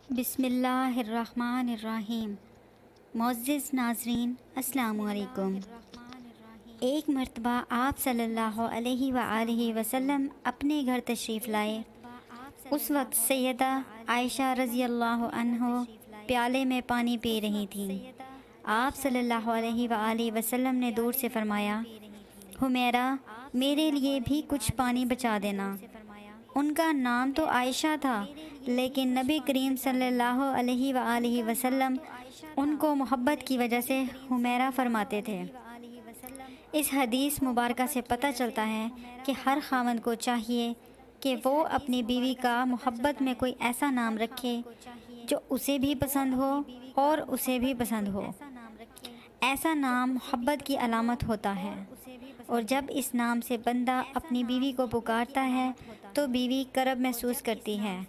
بسم اللہ الرحمن الرحیم۔ معزز ناظرین، السلام علیکم۔ ایک مرتبہ آپ صلی اللہ علیہ وآلہ وسلم اپنے گھر تشریف لائے۔ اس وقت سیدہ عائشہ رضی اللہ عنہ پیالے میں پانی پی رہی تھیں۔ آپ صلی اللہ علیہ وآلہ وسلم نے دور سے فرمایا، حمیرہ، میرے لیے بھی کچھ پانی بچا دینا۔ ان کا نام تو عائشہ تھا، لیکن نبی کریم صلی اللہ علیہ وآلہ وسلم ان کو محبت کی وجہ سے حمیرہ فرماتے تھے۔ اس حدیث مبارکہ سے پتہ چلتا ہے کہ ہر خاوند کو چاہیے کہ وہ اپنی بیوی کا محبت میں کوئی ایسا نام رکھے جو اسے بھی پسند ہو اور اسے بھی پسند ہو۔ ایسا نام محبت کی علامت ہوتا ہے، اور جب اس نام سے بندہ اپنی بیوی کو پکارتا ہے تو بیوی قرب محسوس کرتی ہے۔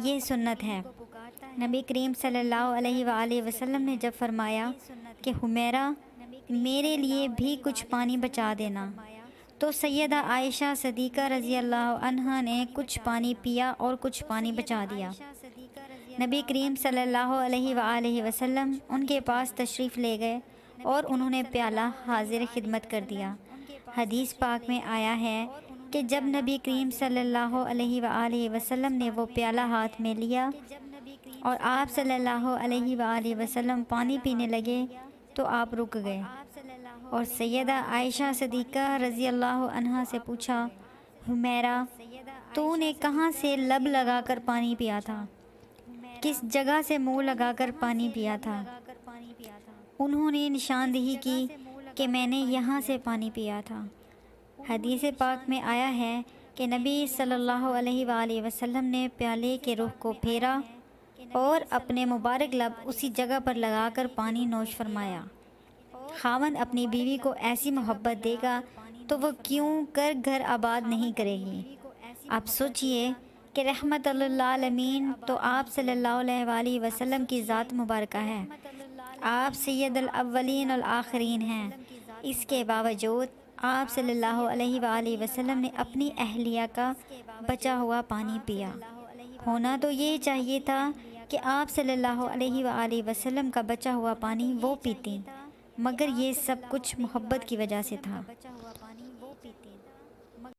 یہ سنت ہے۔ نبی کریم صلی اللہ علیہ وآلہ وسلم نے جب فرمایا کہ حمیرہ، میرے لیے بھی کچھ پانی بچا دینا، تو سیدہ عائشہ صدیقہ رضی اللہ عنہا نے کچھ پانی پیا اور کچھ پانی بچا دیا۔ نبی کریم صلی اللہ علیہ وآلہ وسلم ان کے پاس تشریف لے گئے اور انہوں نے پیالہ حاضر خدمت کر دیا۔ حدیث پاک میں آیا ہے کہ جب نبی کریم صلی اللہ علیہ وآلہ وسلم نے وہ پیالہ ہاتھ میں لیا اور آپ صلی اللہ علیہ وآلہ وسلم پانی پینے لگے تو آپ رک گئے اور سیدہ عائشہ صدیقہ رضی اللہ عنہا سے پوچھا، حمیرہ، تو نے کہاں سے لب لگا کر پانی پیا تھا؟ کس جگہ سے منہ لگا کر پانی پیا تھا؟ انہوں نے نشاندہی کی کہ میں نے یہاں سے پانی پیا تھا۔ حدیث پاک میں آیا ہے کہ نبی صلی اللہ علیہ وآلہ وسلم نے پیالے کے رخ کو پھیرا اور اپنے مبارک لب اسی جگہ پر لگا کر پانی نوش فرمایا۔ خاوند اپنی بیوی کو ایسی محبت دے گا تو وہ کیوں کر گھر آباد نہیں کرے گی؟ آپ سوچئے کہ رحمت للعالمین تو آپ صلی اللہ علیہ وآلہ وسلم کی ذات مبارکہ ہے۔ آپ سید الاولین والآخرین ہیں۔ اس کے باوجود آپ صلی اللہ علیہ وآلہ وسلم نے اپنی اہلیہ کا بچا ہوا پانی پیا۔ ہونا تو یہ چاہیے تھا کہ آپ صلی اللہ علیہ وآلہ وسلم کا بچا ہوا پانی وہ پیتیں، مگر یہ سب کچھ محبت کی وجہ سے تھا۔